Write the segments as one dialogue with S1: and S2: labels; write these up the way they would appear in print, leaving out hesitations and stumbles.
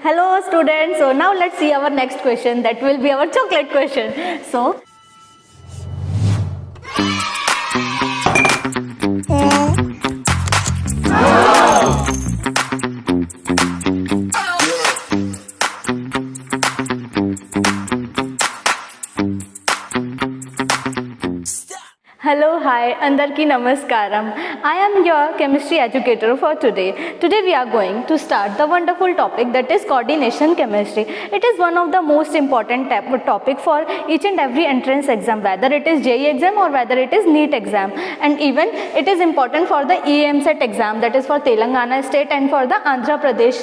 S1: Hello students, so now let's see our next question, that will be our chocolate question. So hello, hi, Andarki Namaskaram. I am your chemistry educator for today. Today we are going to start the wonderful topic, that is coordination chemistry. It is one of the most important topic for each and every entrance exam, whether it is JEE exam or whether it is NEET exam. And even it is important for the EAMCET exam, that is for Telangana state and for the Andhra Pradesh.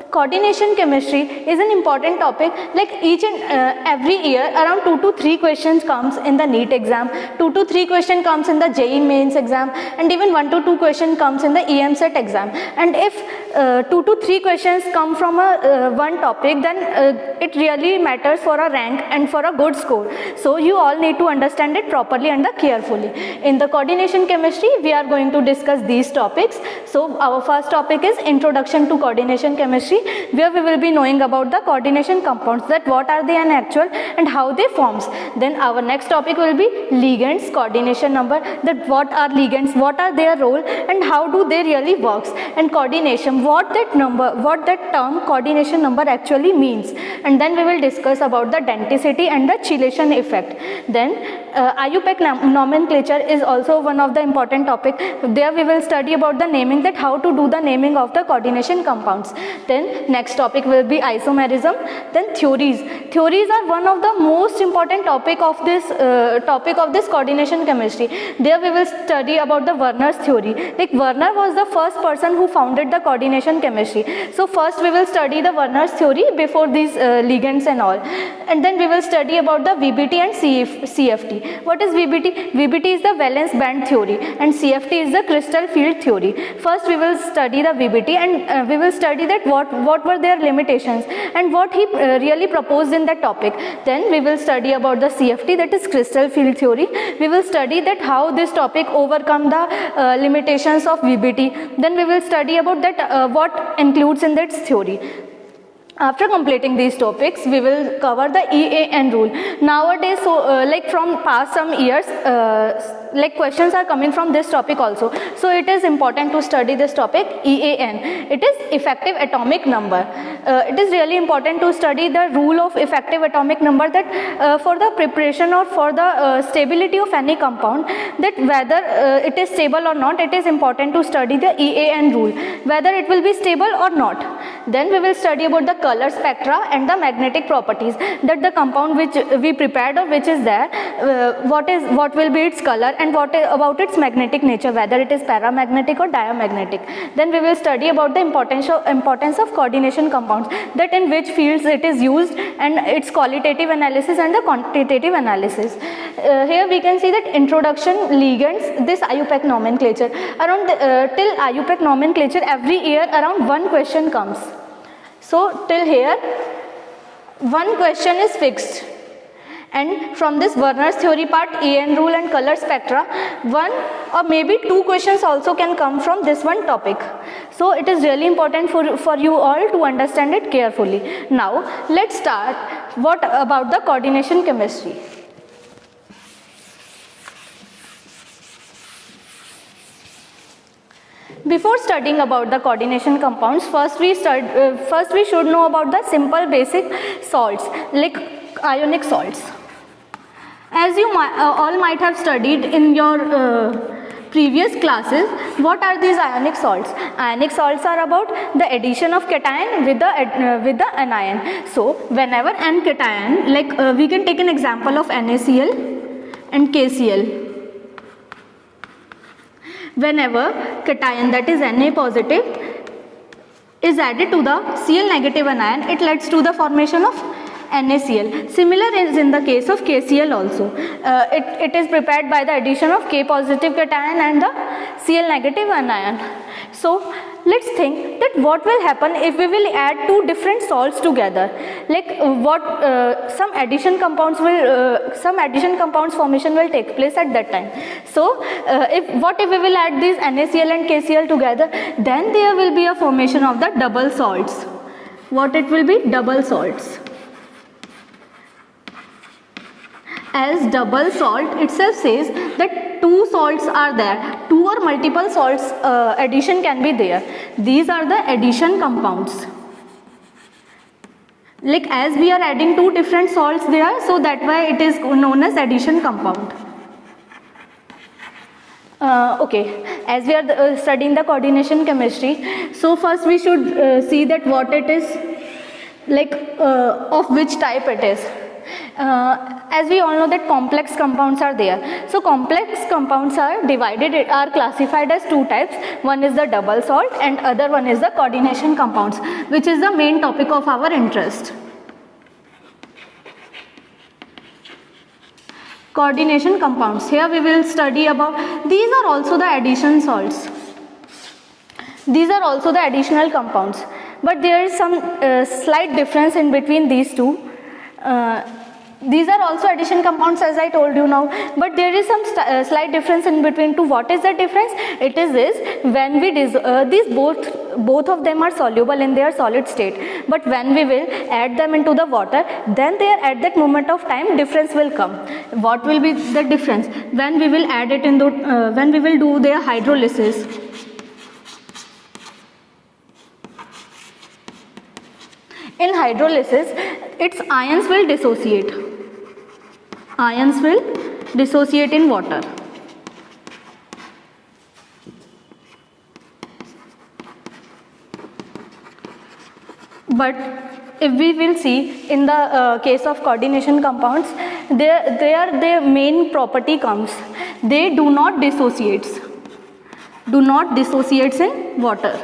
S1: Coordination chemistry is an important topic. Like each and every year around 2 to 3 questions comes in the NEET exam, 2 to 3 question comes in the JEE mains exam, and even 1 to 2 question comes in the EAMCET exam. And if 2 to 3 questions come from one topic, then it really matters for a rank and for a good score. So you all need to understand it properly and carefully. In the coordination chemistry, we are going to discuss these topics. So our first topic is introduction to coordination chemistry, where we will be knowing about the coordination compounds, that what are they in actual and how they forms. Then our next topic will be ligands, coordination number, that what are ligands, what are their role and how do they really works, and coordination, what that term coordination number actually means. And then we will discuss about the denticity and the chelation effect. Then IUPAC nomenclature is also one of the important topic. There we will study about the naming, that how to do the naming of the coordination compounds. Then next topic will be isomerism. Then theories are one of the most important topic of this coordination chemistry. There we will study about the Werner's theory. Like Werner was the first person who founded the coordination chemistry. So first we will study the Werner's theory before these ligands and all. And then we will study about the VBT and CFT. What is VBT? VBT is the valence band theory and CFT is the crystal field theory. First we will study the VBT and we will study that what were their limitations and what he really proposed in that topic. Then we will study about the CFT, that is crystal field theory. We will study that how this topic overcome the limitations of VBT. Then we will study about that what includes in that theory. After completing these topics, we will cover the EAN rule. Nowadays, like from past some years, like questions are coming from this topic also. So it is important to study this topic, EAN. It is effective atomic number. It is really important to study the rule of effective atomic number, that for the preparation or for the stability of any compound, that whether it is stable or not, it is important to study the EAN rule, whether it will be stable or not. Then we will study about the color spectra and the magnetic properties, that the compound which we prepared or which is there, what will be its color and what about its magnetic nature, whether it is paramagnetic or diamagnetic. Then we will study about the importance of coordination compounds, that in which fields it is used, and its qualitative analysis and the quantitative analysis. Here we can see that introduction, ligands, this IUPAC nomenclature. Around till IUPAC nomenclature, every year around one question comes. So till here one question is fixed, and from this Werner's theory part, EAN rule and color spectra, one or maybe two questions also can come from this one topic. So it is really important for you all to understand it carefully. Now let's start. What about the coordination chemistry? Before studying about the coordination compounds, first we should know about the simple basic salts, like ionic salts. As you all might have studied in your previous classes, what are these ionic salts? Ionic salts are about the addition of cation with the anion. So whenever n cation, like we can take an example of NaCl and KCl. Whenever cation, that is Na positive, is added to the Cl negative anion, it leads to the formation of NaCl. Similar is in the case of KCl also. It is prepared by the addition of K positive cation and the Cl negative anion. So let's think that what will happen if we will add two different salts together. Like some addition compounds formation will take place at that time. So what if we will add these NaCl and KCl together, then there will be a formation of the double salts. What it will be? Double salts. As double salt itself says that two salts are there, two or multiple salts addition can be there. These are the addition compounds. Like as we are adding two different salts there, so that why it is known as addition compound. Okay, as we are studying the coordination chemistry, so first we should see that what it is, like of which type it is. As we all know that complex compounds are there. So complex compounds are classified as two types. One is the double salt and other one is the coordination compounds, which is the main topic of our interest. Coordination compounds. Here we will study about, these are also the addition salts. These are also the additional compounds. But there is some slight difference in between these two. These are also addition compounds, as I told you now, but there is some slight difference in between two. What is the difference? It is this: when we these both of them are soluble in their solid state, but when we will add them into the water, then there at that moment of time difference will come. What will be the difference? When we will add it in the when we will do their hydrolysis. In hydrolysis, its ions will dissociate. Ions will dissociate in water. But if we will see in the case of coordination compounds, their main property comes. They do not dissociate. Do not dissociate in water.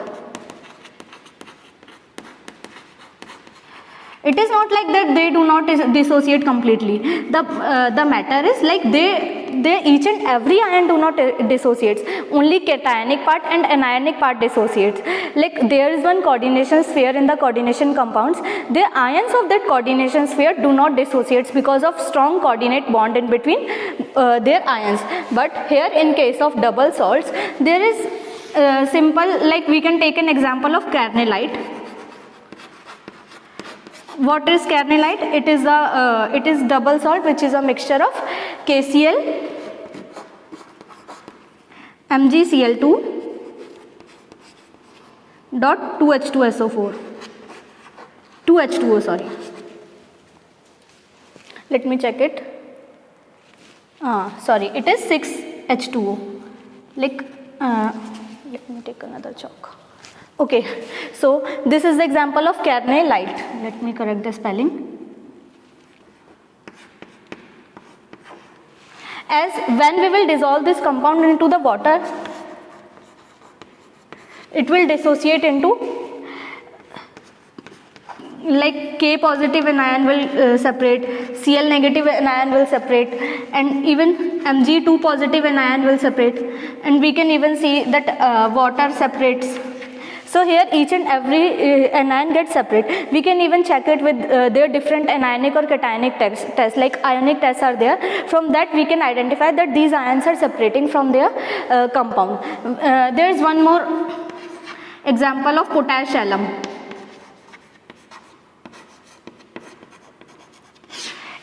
S1: It is not like that they do not dissociate completely. The matter is like they each and every ion do not dissociates. Only cationic part and anionic part dissociates. Like there is one coordination sphere in the coordination compounds. The ions of that coordination sphere do not dissociates because of strong coordinate bond in between their ions. But here in case of double salts, there is simple, like we can take an example of carnallite. What is carnallite? It is double salt, which is a mixture of KCl, MgCl2 dot 2H2SO4. 2H2O, sorry. Let me check it. Sorry, it is 6H2O. Like, let me take another chalk. Okay, so this is the example of carnallite. Let me correct the spelling. As when we will dissolve this compound into the water, it will dissociate into, like K positive anion will separate, Cl negative anion will separate, and even Mg2 positive anion will separate, and we can even see that water separates. So here each and every anion gets separate. We can even check it with their different anionic or cationic tests, like ionic tests are there. From that we can identify that these ions are separating from their compound. There is one more example of potash alum.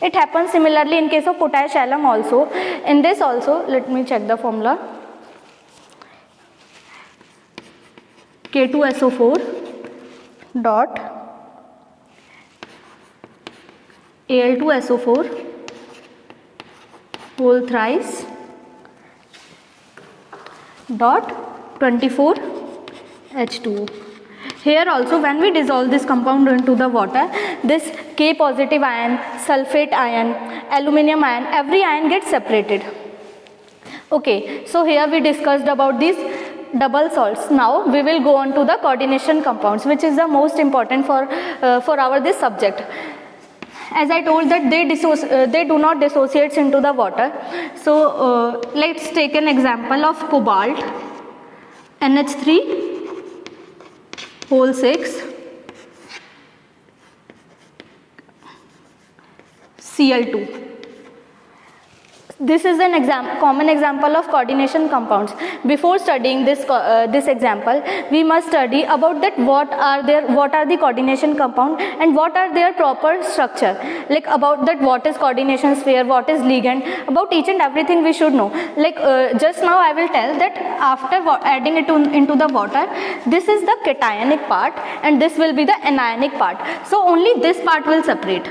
S1: It happens similarly in case of potash alum also. In this also, let me check the formula. K2SO4 dot Al2SO4 whole thrice dot 24H2O. Here also when we dissolve this compound into the water, this K positive ion, sulfate ion, aluminium ion, every ion gets separated. Okay, so here we discussed about these double salts. Now we will go on to the coordination compounds, which is the most important for our this subject. As I told that they do not dissociate into the water. So let's take an example of cobalt, NH3 whole 6 Cl2. This is an common example of coordination compounds. Before studying this example, we must study about that what are the coordination compound and what are their proper structure. Like about that what is coordination sphere, what is ligand, about each and everything we should know. Like just now I will tell that after adding it into the water, this is the cationic part and this will be the anionic part. So only this part will separate.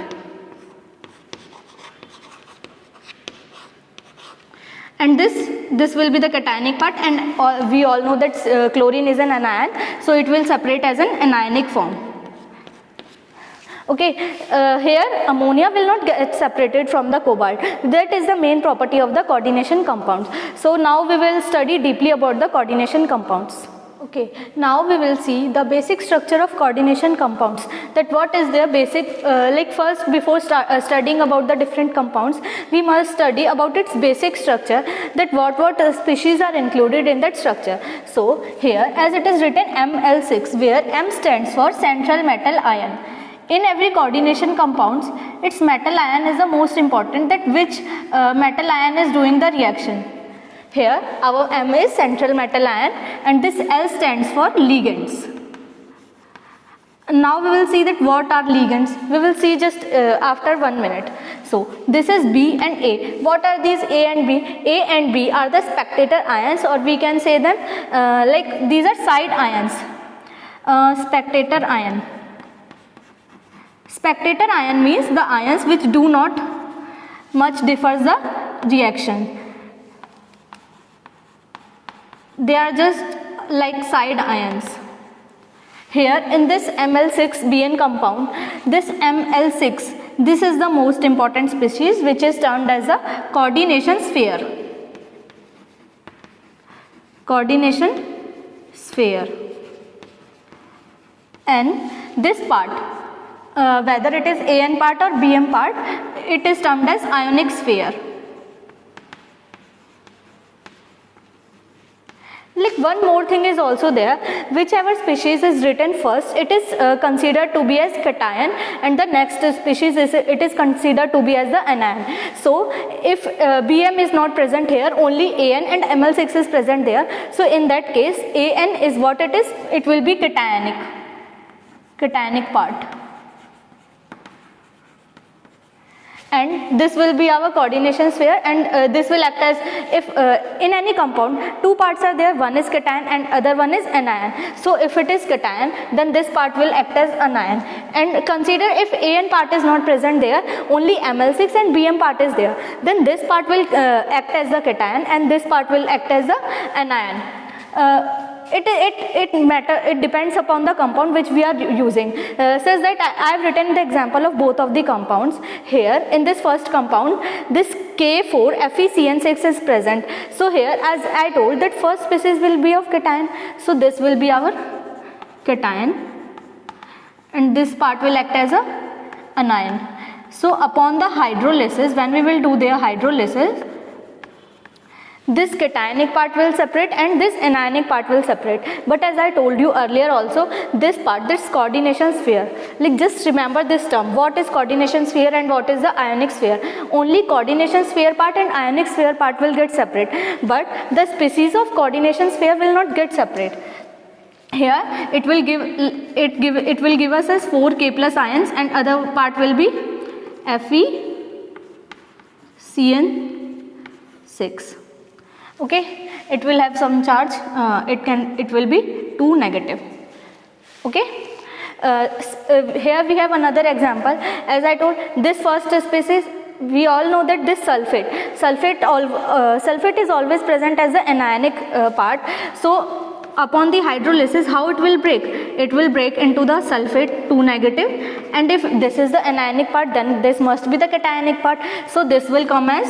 S1: And this will be the cationic part, and we all know that chlorine is an anion, so it will separate as an anionic form. Okay, here ammonia will not get separated from the cobalt. That is the main property of the coordination compounds. So now we will study deeply about the coordination compounds. Okay, now we will see the basic structure of coordination compounds, that what is their basic, like first before studying about the different compounds, we must study about its basic structure, that what species are included in that structure. So here as it is written Ml6, where M stands for central metal ion. In every coordination compounds, its metal ion is the most important, that which metal ion is doing the reaction. Here our M is central metal ion and this L stands for ligands. Now we will see that what are ligands. We will see just after 1 minute. So this is B and A. What are these A and B? A and B are the spectator ions, or we can say them like these are side ions. Spectator ion. Spectator ion means the ions which do not much differs the reaction. They are just like side ions. Here in this Ml6Bn compound, this Ml6, this is the most important species, which is termed as a coordination sphere. Coordination sphere. And this part, whether it is An part or Bm part, it is termed as ionic sphere. Like one more thing is also there, whichever species is written first, it is considered to be as cation, and the next species it is considered to be as the anion. So if Bm is not present here, only An and Ml6 is present there, so in that case An is what it is, it will be cationic part. And this will be our coordination sphere, and this will act as if in any compound two parts are there, one is cation and other one is anion. So if it is cation, then this part will act as anion. And consider if An part is not present there, only Ml6 and Bm part is there, then this part will act as the cation and this part will act as the anion. It depends upon the compound which we are using. Says that I have written the example of both of the compounds. Here in this first compound, this K4 FeCN6 is present. So here, as I told, that first species will be of cation, so this will be our cation and this part will act as a anion. So upon the hydrolysis, when we will do their hydrolysis, this cationic part will separate and this anionic part will separate. But as I told you earlier also, this part, this coordination sphere, like just remember this term, what is coordination sphere and what is the ionic sphere. Only coordination sphere part and ionic sphere part will get separate, but the species of coordination sphere will not get separate. Here it will give us as 4K plus ions, and other part will be FeCN6. Okay, it will have some charge, it will be 2 negative. Okay, here we have another example. As I told, this first species, we all know that this sulfate is always present as the anionic part. So upon the hydrolysis, how it will break? It will break into the sulfate 2 negative, and if this is the anionic part, then this must be the cationic part. So this will come as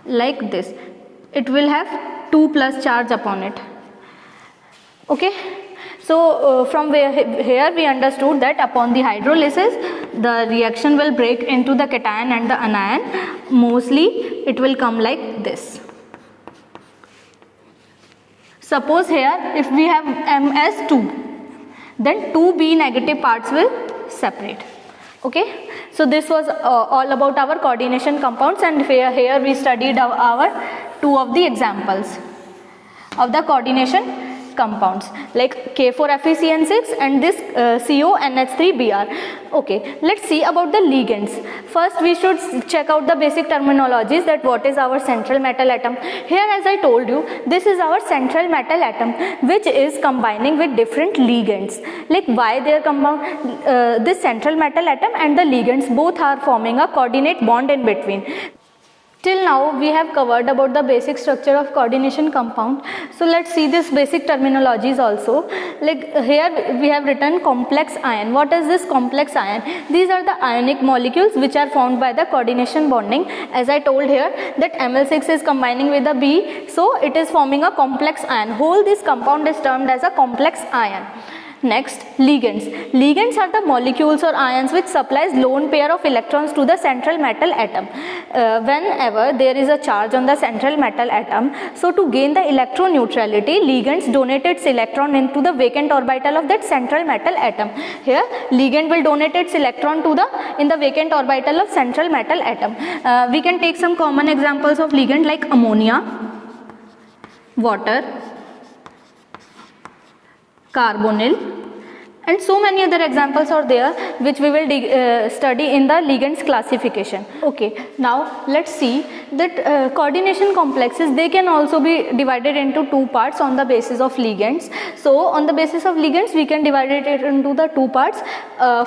S1: like this. It will have 2 plus charge upon it. Okay, so from here we understood that upon the hydrolysis, the reaction will break into the cation and the anion. Mostly it will come like this. Suppose here if we have M as 2, then 2 B negative parts will separate. Okay, so this was all about our coordination compounds, and here we studied our two of the examples of the coordination compounds like K4FeCN6 and this CONH3Br. Okay, let's see about the ligands. First we should check out the basic terminologies, that what is our central metal atom. Here, as I told you, this is our central metal atom which is combining with different ligands. Like why they are compound, this central metal atom and the ligands both are forming a coordinate bond in between. Till now we have covered about the basic structure of coordination compound. So let's see this basic terminologies also. Like here we have written complex ion. What is this complex ion? These are the ionic molecules which are formed by the coordination bonding. As I told here that Ml6 is combining with the B, so it is forming a complex ion. Whole this compound is termed as a complex ion. Next, ligands. Ligands are the molecules or ions which supplies lone pair of electrons to the central metal atom. Whenever there is a charge on the central metal atom, so to gain the electroneutrality, ligands donate its electron into the vacant orbital of that central metal atom. Here, ligand will donate its electron to in the vacant orbital of central metal atom. We can take some common examples of ligand like ammonia, water, carbonyl, and so many other examples are there which we will study in the ligands classification. Okay, now let's see that coordination complexes, they can also be divided into two parts on the basis of ligands. So on the basis of ligands we can divide it into the two parts.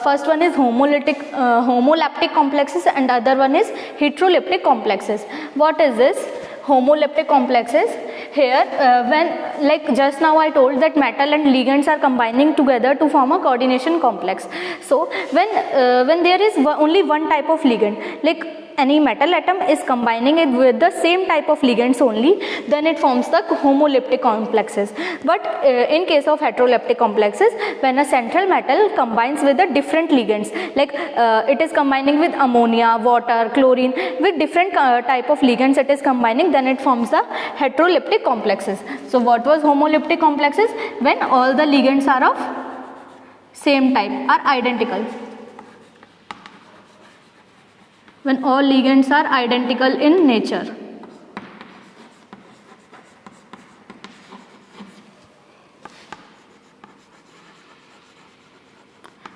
S1: First one is homolaptic complexes and other one is heteroleptic complexes. What is this? Homolaptic complexes. Here when, like just now I told that metal and ligands are combining together to form a coordination complex. So when there is only one type of ligand, like any metal atom is combining it with the same type of ligands only, then it forms the homolaptic complexes. But in case of heteroleptic complexes, when a central metal combines with the different ligands, like it is combining with ammonia, water, chlorine, with different type of ligands it is combining, then it forms the heteroleptic complexes. So what was homolaptic complexes? When all the ligands are of same type, are identical. When all ligands are identical in nature.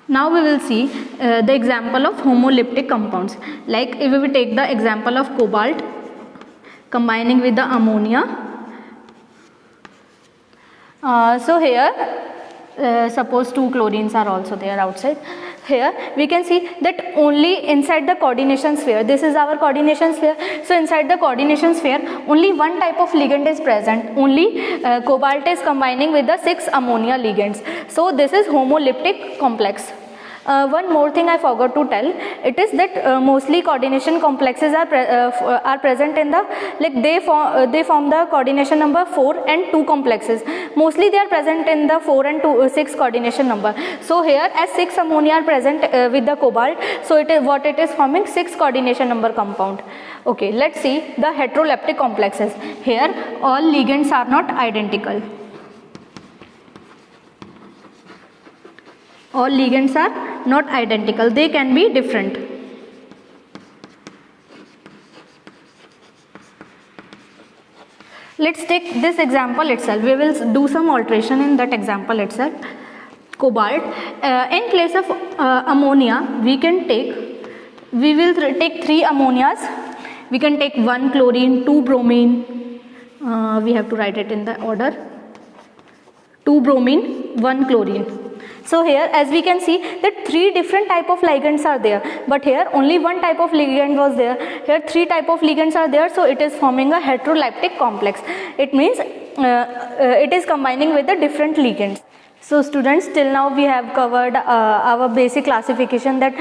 S1: Now we will see the example of homolaptic compounds. Like if we take the example of cobalt combining with the ammonia. So here suppose two chlorines are also there outside. Here we can see that only inside the coordination sphere, this is our coordination sphere, so inside the coordination sphere only one type of ligand is present, only cobalt is combining with the 6 ammonia ligands. So this is homolaptic complex. One more thing I forgot to tell, it is that mostly coordination complexes are present in the, like they form the coordination number 4 and 2 complexes. Mostly they are present in the 4 and 6 coordination number. So here as 6 ammonia are present with the cobalt, so it is forming 6 coordination number compound. Okay, let's see the heteroleptic complexes. Here all ligands are not identical. All ligands are not identical, they can be different. Let's take this example itself. We will do some alteration in that example itself. Cobalt. In place of ammonia, we will take 3 ammonias. We can take 1 chlorine, 2 bromine. We have to write it in the order. 2 bromine, 1 chlorine. So here as we can see that 3 different type of ligands are there, but here only one type of ligand was there. Here 3 type of ligands are there, so it is forming a heteroleptic complex. It means it is combining with the different ligands. So students, till now we have covered our basic classification, that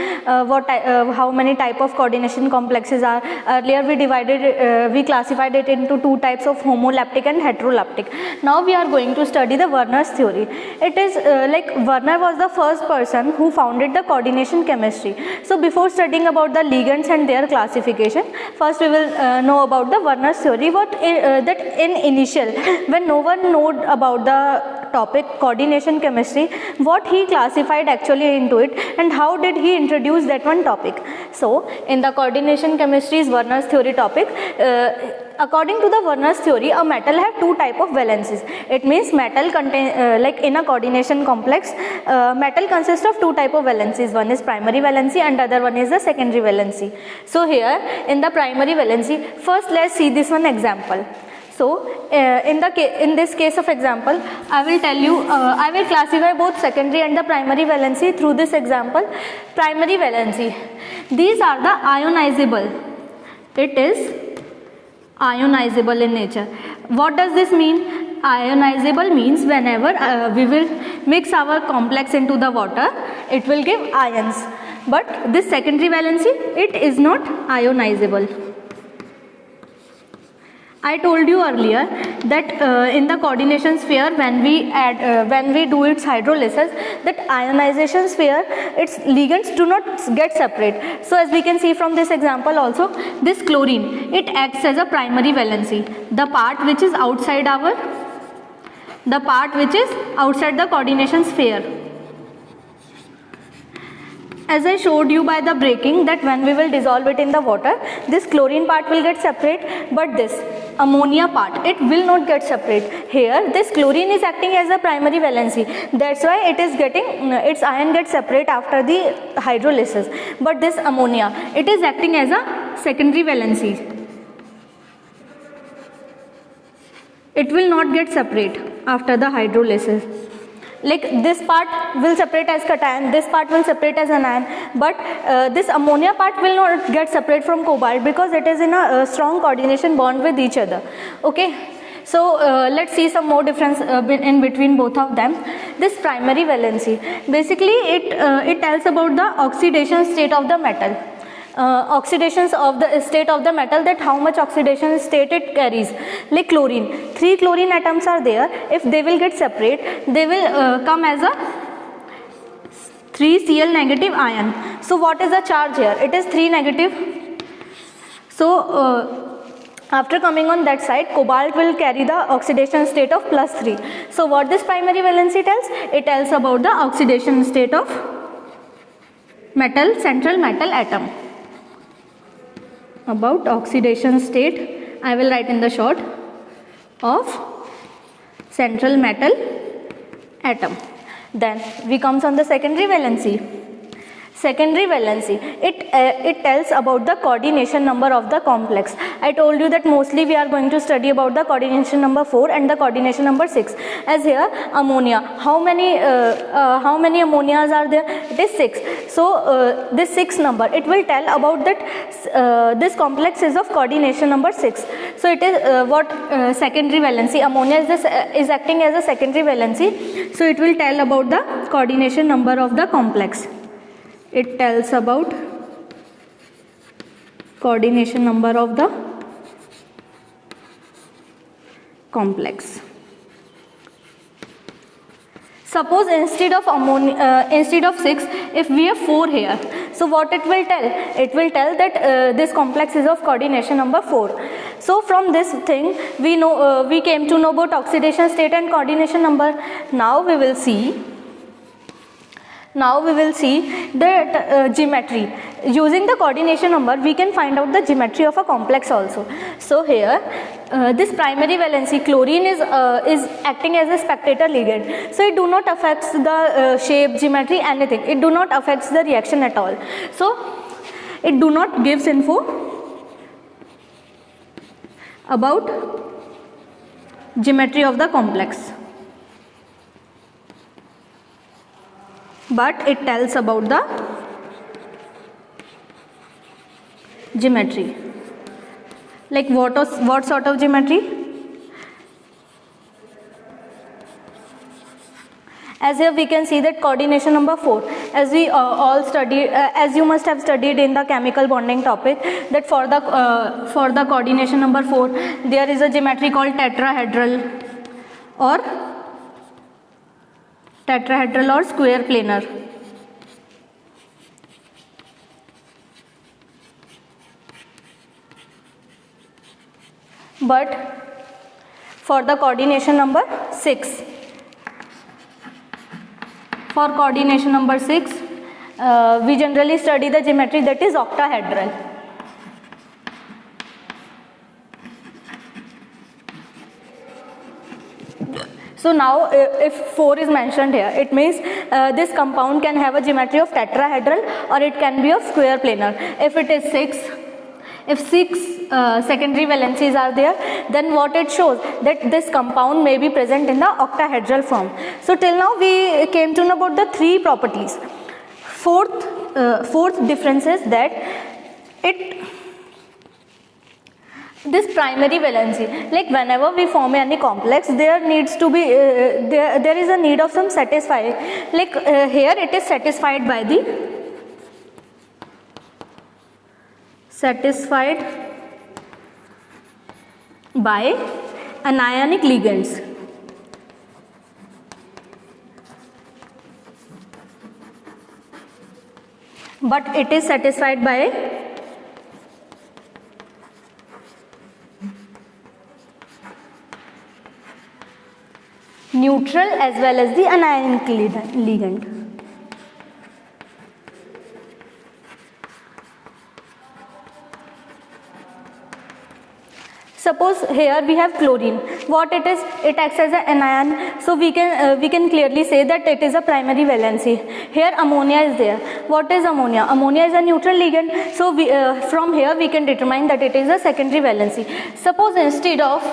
S1: how many type of coordination complexes are. Earlier we classified it into two types of homoleptic and heteroleptic. Now we are going to study the Werner's theory. It is like Werner was the first person who founded the coordination chemistry. So before studying about the ligands and their classification, first we will know about the Werner's theory. That in initial, when no one knew about the topic coordination chemistry, what he classified actually into it, and how did he introduce that one topic. So in the coordination chemistry's Werner's theory topic, according to the Werner's theory, a metal have two type of valencies. It means metal contain like in a coordination complex, metal consists of two type of valencies. One is primary valency and other one is the secondary valency. So here in the primary valency, first let's see this one example. So in this case of example, I will tell you, I will classify both secondary and the primary valency through this example. Primary valency, these are the ionizable. It is ionizable in nature. What does this mean? Ionizable means whenever we will mix our complex into the water, it will give ions. But this secondary valency, it is not ionizable. I told you earlier that in the coordination sphere, when we do its hydrolysis, that ionization sphere, its ligands do not get separate. So as we can see from this example also, this chlorine, it acts as a primary valency. The part which is outside the coordination sphere. As I showed you by the breaking, that when we will dissolve it in the water, this chlorine part will get separate, but this ammonia part, it will not get separate. Here this chlorine is acting as a primary valency, that's why it is getting its ion gets separate after the hydrolysis. But this ammonia, it is acting as a secondary valency, it will not get separate after the hydrolysis. Like this part will separate as cation, this part will separate as anion, but this ammonia part will not get separate from cobalt because it is in a strong coordination bond with each other. Okay, so let's see some more difference in between both of them. This primary valency, basically it tells about the oxidation state of the metal. Oxidations of the state of the metal, that how much oxidation state it carries. Like chlorine, 3 chlorine atoms are there. If they will get separate, they will come as a 3Cl negative ion. So what is the charge here? It is 3 negative. So after coming on that side, cobalt will carry the oxidation state of +3. So what this primary valency tells? It tells about the oxidation state of metal, central metal atom. About oxidation state, I will write in the short, of central metal atom. Then we comes on the secondary valency. Secondary valency, it tells about the coordination number of the complex. I told you that mostly we are going to study about the coordination number 4 and the coordination number 6. As here ammonia, how many ammonias are there? It is 6. So this 6 number, it will tell about that this complex is of coordination number 6. So it is secondary valency. Ammonia is acting as a secondary valency. So it will tell about the coordination number of the complex. It tells about coordination number of the complex. Suppose instead of 6, if we have 4 here, so what it will tell? It will tell that this complex is of coordination number 4. So from this thing, we came to know about oxidation state and coordination number. Now we will see the geometry. Using the coordination number, we can find out the geometry of a complex also. So here, this primary valency, chlorine is acting as a spectator ligand. So it do not affects the shape, geometry, anything. It do not affects the reaction at all. So it do not gives info about geometry of the complex, but it tells about the geometry. Like what sort of geometry? As here we can see that coordination number 4, as we all studied, as you must have studied in the chemical bonding topic, that for the coordination number 4 there is a geometry called tetrahedral or square planar. But for the coordination number 6, we generally study the geometry that is octahedral. So now if 4 is mentioned here, it means this compound can have a geometry of tetrahedral or it can be of square planar. If it is 6, if 6 secondary valencies are there, then what it shows that this compound may be present in the octahedral form. So till now we came to know about the 3 properties. Fourth difference is that this primary valency, like whenever we form any complex, there needs to be there is a need of some satisfying, like here it is satisfied by anionic ligands. But it is satisfied by neutral as well as the anionic ligand. Suppose here we have chlorine. What it is? It acts as an anion. So we can clearly say that it is a primary valency. Here ammonia is there. What is ammonia? Ammonia is a neutral ligand. So from here we can determine that it is a secondary valency. Suppose instead of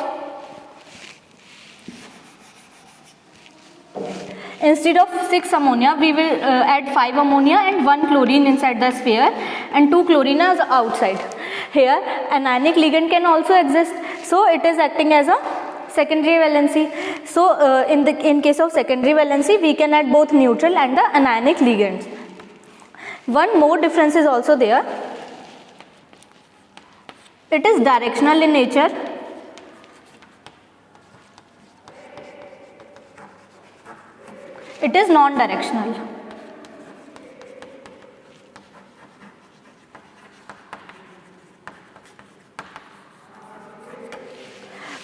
S1: 6 ammonia, we will add 5 ammonia and 1 chlorine inside the sphere and 2 chlorine is outside. Here anionic ligand can also exist, so it is acting as a secondary valency. So in case of secondary valency, we can add both neutral and the anionic ligands. One more difference is also there. It is directional in nature. It is non-directional.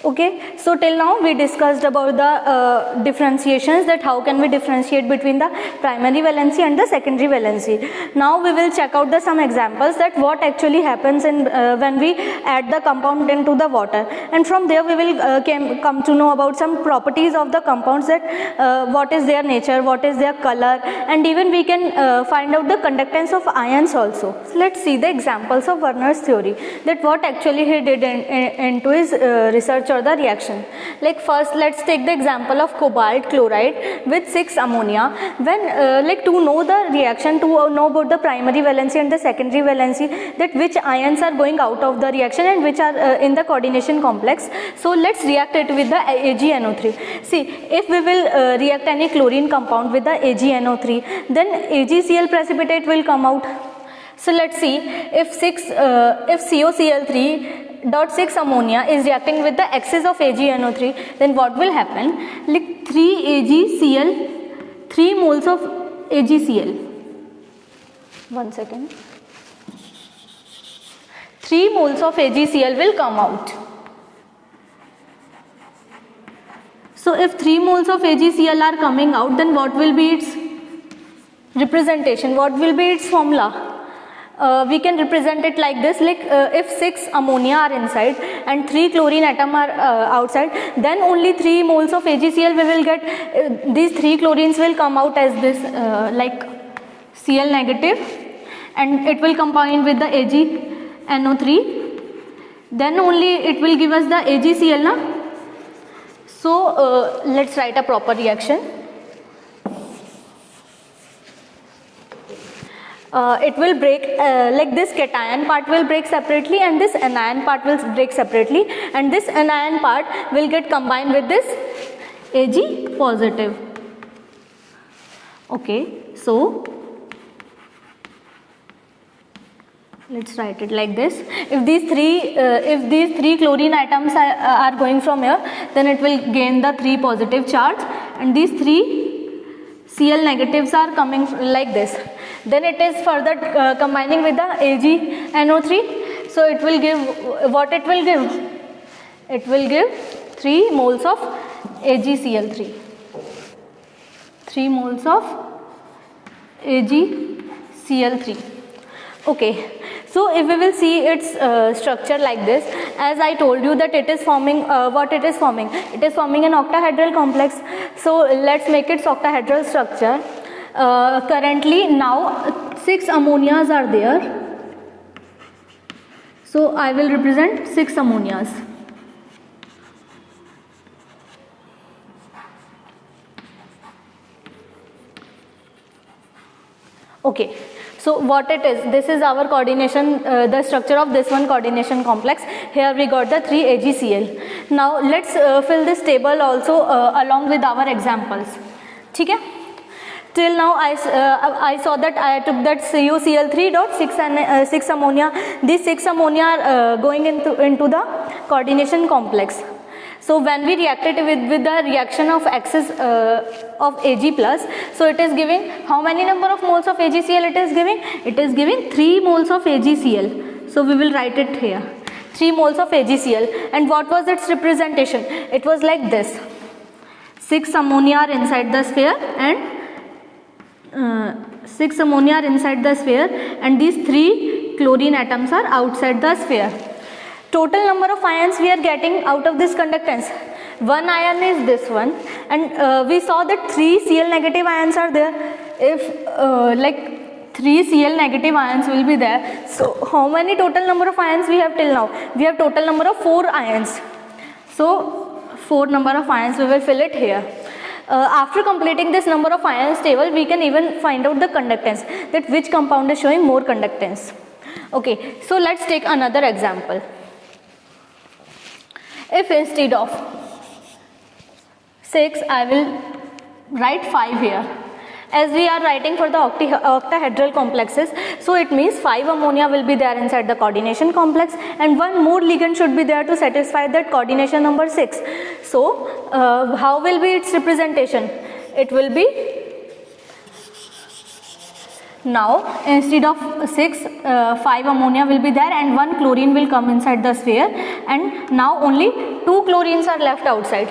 S1: Okay, so till now we discussed about the differentiations, that how can we differentiate between the primary valency and the secondary valency. Now we will check out some examples that what actually happens in when we add the compound into the water, and from there we will come to know about some properties of the compounds, that what is their nature, what is their color, and even we can find out the conductance of ions also. So let's see the examples of Werner's theory, that what actually he did into his research or the reaction. Like first let's take the example of cobalt chloride with 6 ammonia. When to know the reaction, to know about the primary valency and the secondary valency, that which ions are going out of the reaction and which are in the coordination complex. So let's react it with the AgNO3. See, if we will react any chlorine compound with the AgNO3, then AgCl precipitate will come out. So let's see, if COCl3.6 ammonia is reacting with the excess of AgNO3, then what will happen? Like 3 moles of AgCl. 1 second. 3 moles of AgCl will come out. So if 3 moles of AgCl are coming out, then what will be its representation? What will be its formula? We can represent it like this, like if 6 ammonia are inside and 3 chlorine atom are outside, then only 3 moles of AgCl we will get. These 3 chlorines will come out as this like Cl negative, and it will combine with the AgNO3, then only it will give us the AgCl, na? So let's write a proper reaction. It will break, like this cation part will break separately and this anion part will break separately, and this anion part will get combined with this Ag positive. Okay, so let's write it like this. If these three chlorine atoms are going from here, then it will gain the 3 positive charge, and these 3 Cl negatives are coming like this. Then it is further combining with the AgNO3. So it will give what it will give. It will give 3 moles of AgCl3. 3 moles of AgCl3. Okay. So if we will see its structure like this, as I told you that it is forming what it is forming. It is forming an octahedral complex. So let's make its octahedral structure. Currently now 6 ammonias are there. So I will represent 6 ammonias. Okay. So what it is, this is our coordination, the structure of this one coordination complex. Here we got the 3 AgCl. Now let's fill this table also along with our examples. Okay? Till now I saw that I took that CuCl3 dot 6 ammonia. These 6 ammonia are going into the coordination complex. So when we reacted with the reaction of excess of Ag plus, so it is giving how many number of moles of AgCl it is giving? It is giving 3 moles of AgCl. So we will write it here. 3 moles of AgCl. And what was its representation? It was like this. 6 ammonia are inside the sphere and 6 ammonia are inside the sphere, and these 3 chlorine atoms are outside the sphere. Total number of ions we are getting out of this conductance. One ion is this one, and we saw that 3 Cl negative ions are there. If like 3 Cl negative ions will be there, so how many total number of ions we have till now? We have total number of 4 ions. So 4 number of ions, we will fill it here. After completing this number of ions table, we can even find out the conductance, that which compound is showing more conductance. Okay, so let's take another example. If instead of 6, I will write 5 here. As we are writing for the octahedral complexes, so it means 5 ammonia will be there inside the coordination complex, and 1 more ligand should be there to satisfy that coordination number 6. So how will be its representation? It will be, now instead of 6, 5 ammonia will be there and 1 chlorine will come inside the sphere, and now only 2 chlorines are left outside.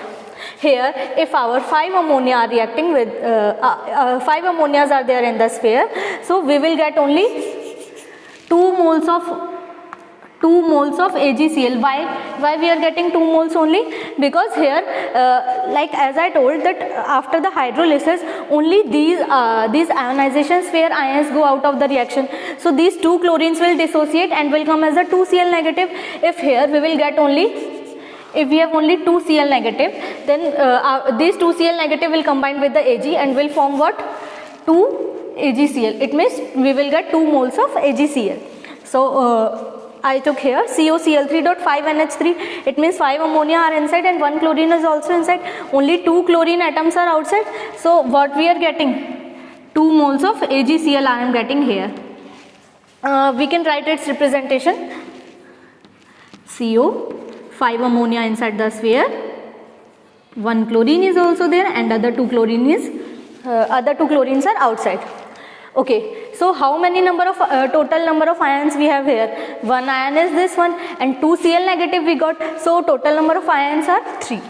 S1: Here if our 5 ammonia are reacting with 5 ammonias are there in the sphere, so we will get only 2 moles of AgCl. Why we are getting 2 moles only? Because here like as I told that after the hydrolysis only these ionization sphere ions go out of the reaction. So these 2 chlorines will dissociate and will come as a 2 Cl negative. If here we will get only, if we have only 2 Cl negative, then these 2 Cl negative will combine with the Ag and will form what? 2 AgCl. It means we will get 2 moles of AgCl. So I took here COCl3.5NH3. It means 5 ammonia are inside and 1 chlorine is also inside. Only 2 chlorine atoms are outside. So what we are getting? 2 moles of AgCl I am getting here. We can write its representation. CO, 5 ammonia inside the sphere, 1 chlorine is also there, and other 2 chlorines are outside. Okay, so how many total number of ions we have here? 1 ion is this one, and 2 Cl negative we got, so total number of ions are 3.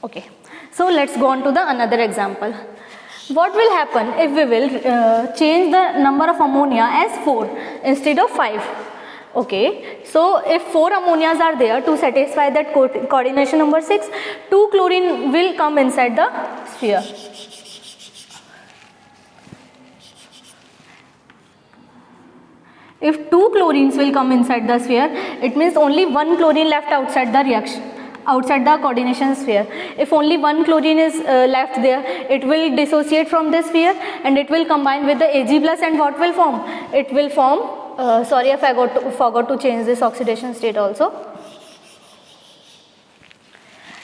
S1: Okay, so let's go on to the another example. What will happen if we will change the number of ammonia as 4 instead of 5? Okay, so if 4 ammonias are there, to satisfy that coordination number 6, 2 chlorine will come inside the sphere. If 2 chlorines will come inside the sphere, it means only 1 chlorine left outside the reaction, outside the coordination sphere. If only 1 chlorine is left there, it will dissociate from this sphere and it will combine with the Ag plus, and what will form? It will form, sorry I forgot to change this oxidation state also.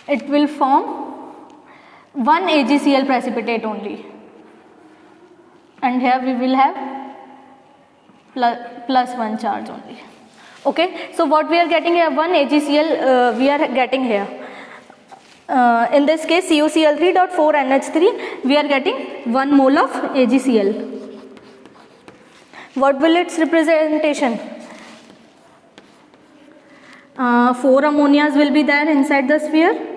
S1: It will form one AgCl precipitate only, and here we will have plus one charge only. Okay, so what we are getting here, one AgCl we are getting here. In this case CuCl3.4NH3, we are getting 1 mole of AgCl. What will its representation? 4 ammonias will be there inside the sphere.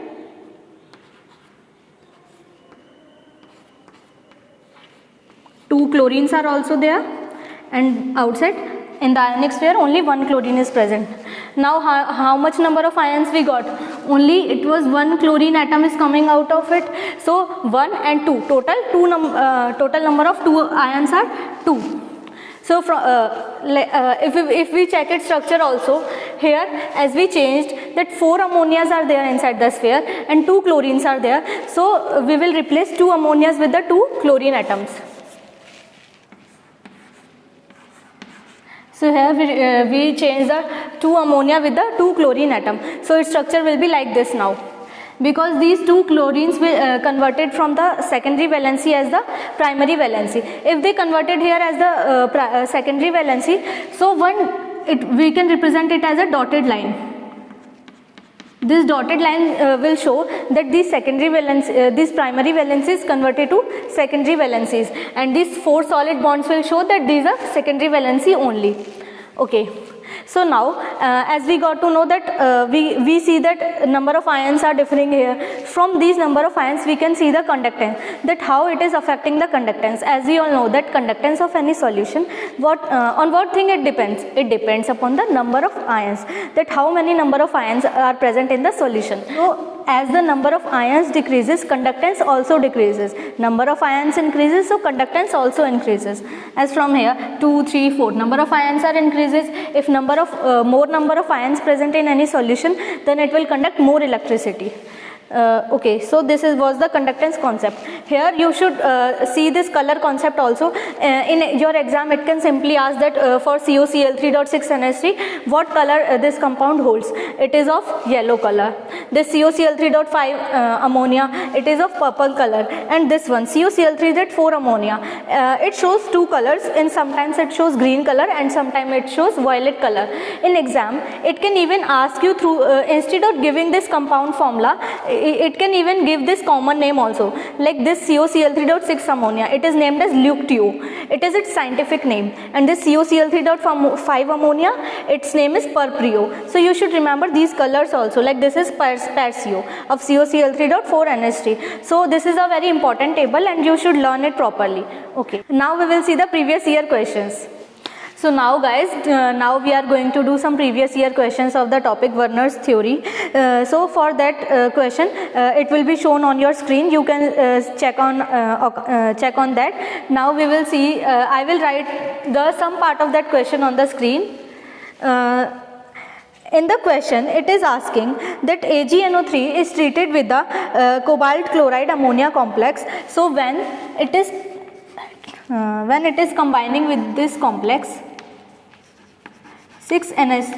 S1: Two chlorines are also there, and outside in the ionic sphere only one chlorine is present. Now how much number of ions we got? Only it was one chlorine atom is coming out of it. So 1 and 2, total number of 2 ions are 2. So if we check its structure also, here as we changed that 4 ammonias are there inside the sphere and 2 chlorines are there. So we will replace 2 ammonias with the 2 chlorine atoms. So here we change the 2 ammonia with the 2 chlorine atom. So its structure will be like this now. Because these 2 chlorines will converted from the secondary valency as the primary valency. If they converted here as the secondary valency, so we can represent it as a dotted line. This dotted line will show that these secondary valence, these primary valencies converted to secondary valencies, and these 4 solid bonds will show that these are secondary valency only. Okay. So now as we got to know that we see that number of ions are differing here. From these number of ions we can see the conductance, that how it is affecting the conductance. As we all know that conductance of any solution, on what thing it depends? It depends upon the number of ions, that how many number of ions are present in the solution. So as the number of ions decreases, conductance also decreases. Number of ions increases, so conductance also increases. As from here 2, 3, 4 number of ions are increases. If more number of ions present in any solution, then it will conduct more electricity. Okay, so this was the conductance concept. Here you should see this color concept also. In your exam it can simply ask that for CuCl3.6NH3 what color this compound holds. It is of yellow color. This CuCl3.5 ammonia, it is of purple color, and this one CuCl3.4 ammonia, it shows 2 colors, and sometimes it shows green color and sometimes it shows violet color. In exam it can even ask you through instead of giving this compound formula, it can even give this common name also, like this CuCl3.6 ammonia, it is named as Leuctio, it is its scientific name, and this CuCl3.5 ammonia, its name is Purprio. So you should remember these colors also, like this is Persio of CuCl3.4NH3. So this is a very important table and you should learn it properly. Okay, now we will see the previous year questions. So now guys, now we are going to do some previous year questions of the topic Werner's theory. So for that question, it will be shown on your screen. You can check on that. Now we will see, I will write some part of that question on the screen. In the question, it is asking that AgNO3 is treated with the cobalt chloride ammonia complex. So when it is combining with this complex 6NH3,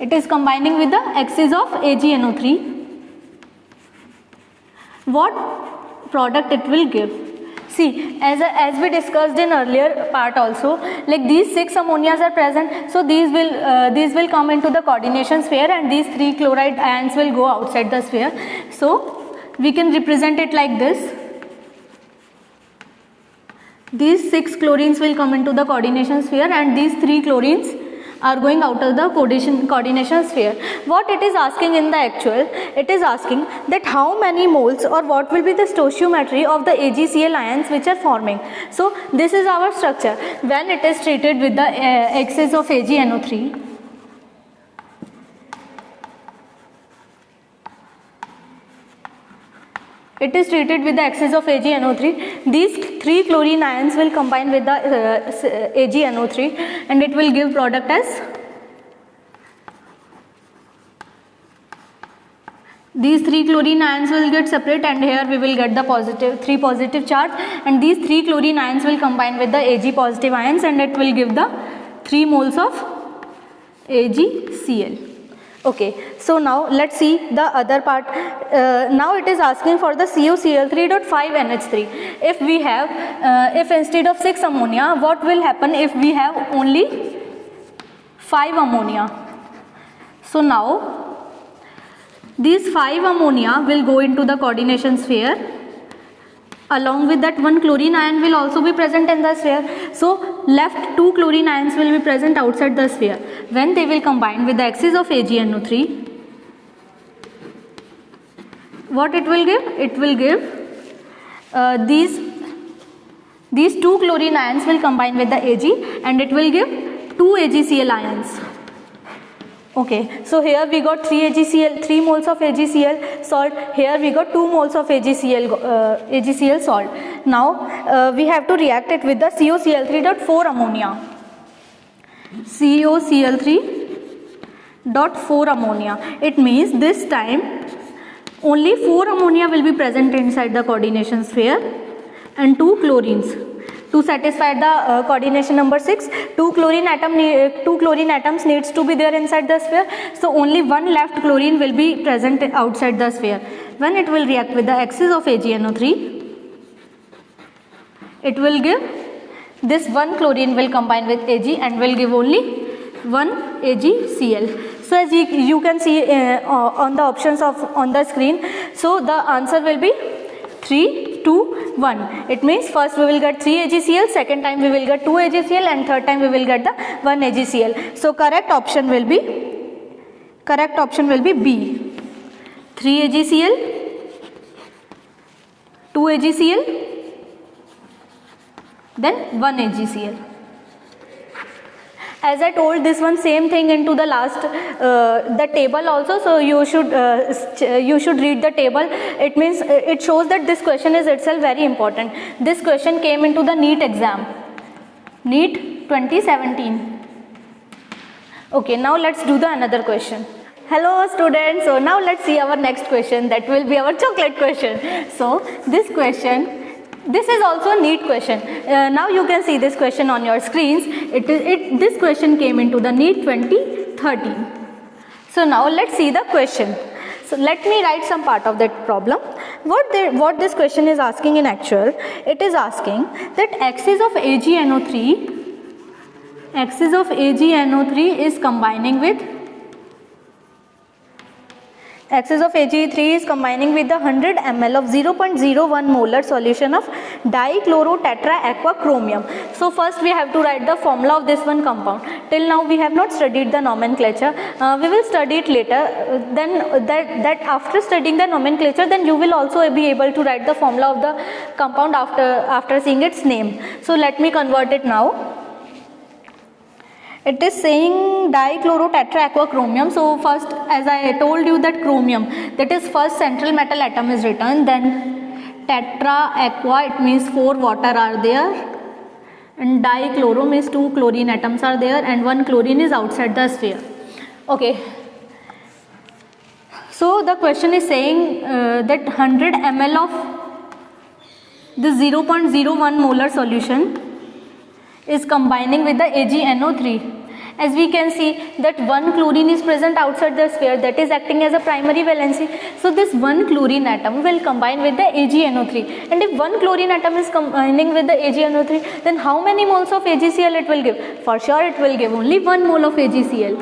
S1: it is combining with the excess of AgNO3. What product it will give? See, as we discussed in earlier part also, like these 6 ammonias are present, so these will come into the coordination sphere, and these 3 chloride ions will go outside the sphere. So we can represent it like this. These 6 chlorines will come into the coordination sphere, and these 3 chlorines are going out of the coordination sphere. What it is asking in the actual, it is asking that how many moles or what will be the stoichiometry of the AgCl ions which are forming. So this is our structure. When it is treated with the excess of AgNO3, it is treated with the excess of AgNO3. These 3 chlorine ions will combine with the AgNO3, and it will give product as these 3 chlorine ions will get separate, and here we will get the 3 positive charge, and these 3 chlorine ions will combine with the Ag positive ions, and it will give the 3 moles of AgCl. Okay, so now let's see the other part. now it is asking for the CuCl3.5NH3. If we have, if instead of 6 ammonia, what will happen if we have only 5 ammonia? So now these 5 ammonia will go into the coordination sphere. Along with that, 1 chlorine ion will also be present in the sphere. So left 2 chlorine ions will be present outside the sphere. When they will combine with the axis of AgNO3, what it will give? It will give these 2 chlorine ions will combine with the Ag, and it will give 2 AgCl ions. Okay, so here we got 3 moles of AgCl salt. Here we got 2 moles of AgCl salt. Now we have to react it with the CuCl3.4 ammonia. CuCl3.4 ammonia. It means this time only 4 ammonia will be present inside the coordination sphere and 2 chlorines. To satisfy the coordination number 6, 2 chlorine atoms needs to be there inside the sphere. So only 1 left chlorine will be present outside the sphere. When it will react with the axis of AgNO3, it will give this 1 chlorine will combine with Ag and will give only 1 AgCl. So as you can see on the options on the screen, so the answer will be 3, 2, 1. It means first we will get 3 AgCl, second time we will get 2 AgCl, and third time we will get the 1 AgCl. So correct option will be B. 3 AgCl, 2 AgCl, then 1 AgCl. As I told, this one same thing into the last the table also, so you should read the table. It means it shows that this question is itself very important. This question came into the NEET exam, NEET 2017. Okay, now let's do the another question. Hello students, so now let's see our next question, that will be our chocolate question. So this is also a NEET question. Now you can see this question on your screens. This question came into the NEET 2013. So now let's see the question. So let me write some part of that problem. What this question is asking in actual, it is asking that axis of AgNO3 is combining with the 100 ml of 0.01 molar solution of dichlorotetraquachromium. So first we have to write the formula of this one compound. Till now we have not studied the nomenclature. We will study it later. Then that after studying the nomenclature, then you will also be able to write the formula of the compound after seeing its name. So let me convert it now. It is saying dichlorotetraquachromium. So first, as I told you, that chromium, that is first central metal atom is written, then tetra aqua, it means 4 water are there, and dichloro means 2 chlorine atoms are there, and 1 chlorine is outside the sphere. Okay, so the question is saying that 100 ml of the 0.01 molar solution is combining with the AgNO3. As we can see that 1 chlorine is present outside the sphere, that is acting as a primary valency. So this 1 chlorine atom will combine with the AgNO3. And if 1 chlorine atom is combining with the AgNO3, then how many moles of AgCl it will give? For sure it will give only 1 mole of AgCl.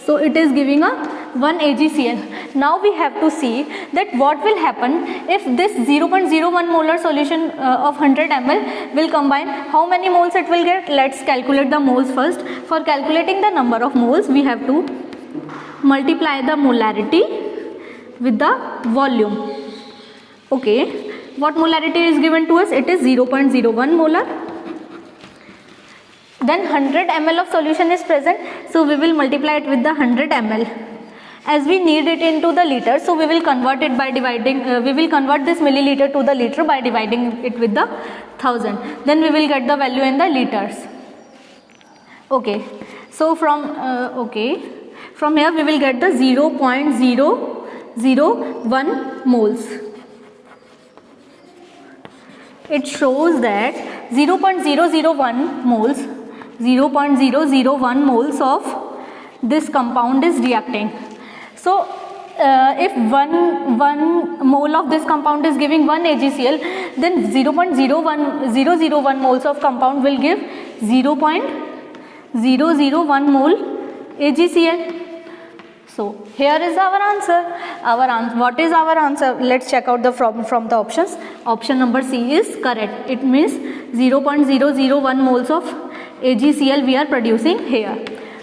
S1: So it is giving a 1 AgCl. Now we have to see that what will happen if this 0.01 molar solution of 100 ml will combine, how many moles it will get. Let's calculate the moles first. For calculating the number of moles, we have to multiply the molarity with the volume. Okay, what molarity is given to us? It is 0.01 molar. Then 100 ml of solution is present, so we will multiply it with the 100 ml. As we need it into the liter, so we will convert it by dividing, we will convert this milliliter to the liter by dividing it with the 1000. Then we will get the value in the liters. Okay, so from here we will get the 0.001 moles. It shows that 0.001 moles of this compound is reacting. So if one mole of this compound is giving 1 AgCl, then 0.001 moles of compound will give 0.001 mole AgCl. So here is our answer. What is our answer? Let's check out from the options. Option number C is correct. It means 0.001 moles of AgCl we are producing here.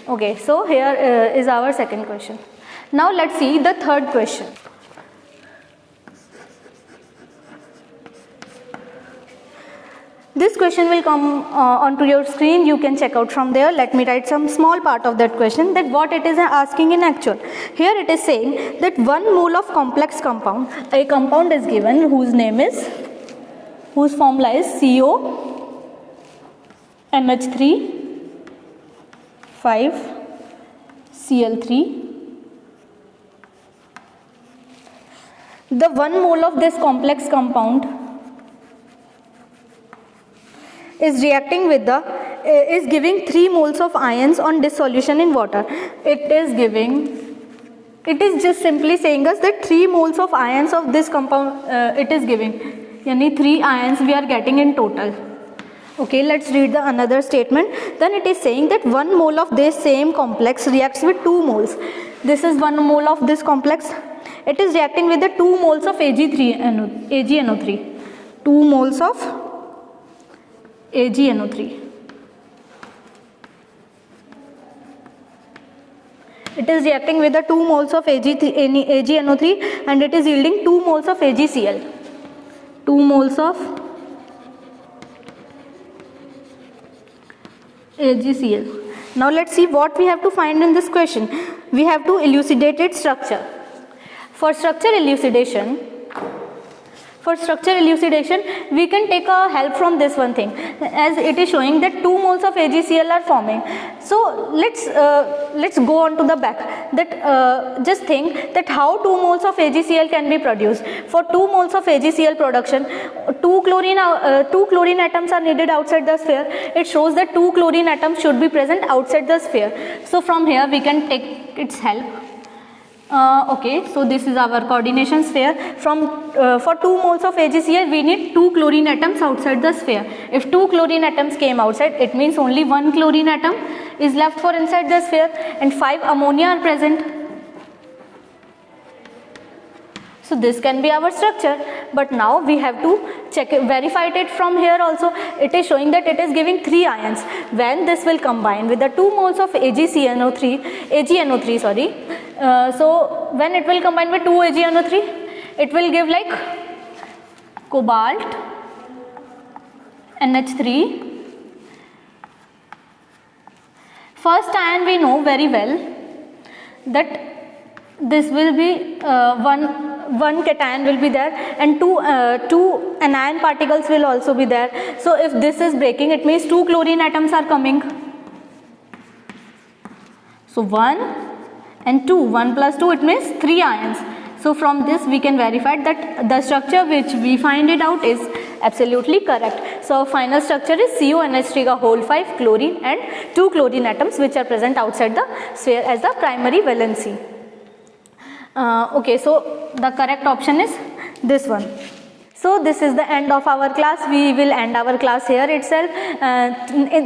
S1: Okay, so here is our second question. Now let's see the third question. This question will come onto your screen. You can check out from there. Let me write some small part of that question, that what it is asking in actual. Here it is saying that 1 mole of complex compound, a compound is given whose formula is CONH3 5Cl3. The 1 mole of this complex compound is reacting with is giving 3 moles of ions on dissolution in water. It is just simply saying us that 3 moles of ions of this compound it is giving. Yani 3 ions we are getting in total. Okay, let's read the another statement. Then it is saying that 1 mole of this same complex reacts with 2 moles. This is 1 mole of this complex. It is reacting with the 2 moles of AgNO3. 2 moles of AgNO3. It is reacting with the 2 moles of AgNO3 and it is yielding 2 moles of AgCl. 2 moles of AgCl. Now let's see what we have to find in this question. We have to elucidate its structure. For structure elucidation, we can take a help from this one thing, as it is showing that 2 moles of AgCl are forming. So let's go on to the back. That just think that how 2 moles of AgCl can be produced. For 2 moles of AgCl production, 2 chlorine atoms are needed outside the sphere. It shows that 2 chlorine atoms should be present outside the sphere. So from here we can take its help. Okay, so this is our coordination sphere. For 2 moles of AgCl, we need 2 chlorine atoms outside the sphere. If 2 chlorine atoms came outside, it means only 1 chlorine atom is left for inside the sphere, and 5 ammonia are present. So this can be our structure, but now we have to verify it from here also. It is showing that it is giving 3 ions. When this will combine with the 2 moles of AgNO3, so when it will combine with 2 AgNO3, it will give like cobalt, NH3. First ion we know very well that this will be one cation will be there, and two anion particles will also be there. So if this is breaking, it means 2 chlorine atoms are coming. So 1 and 2, 1 plus 2, it means 3 ions. So from this we can verify that the structure which we find it out is absolutely correct. So final structure is CONH3 chlorine and 2 chlorine atoms which are present outside the sphere as the primary valency. Okay, so the correct option is this one. So this is the end of our class. We will end our class here itself.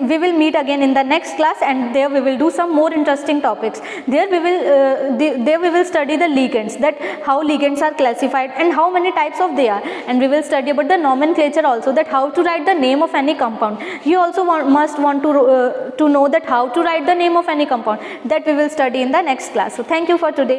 S1: We will meet again in the next class, and there we will do some more interesting topics. There we will study the ligands, that how ligands are classified and how many types of they are, and we will study about the nomenclature also, that how to write the name of any compound. You also must want to know that how to write the name of any compound. That we will study in the next class. So thank you for today.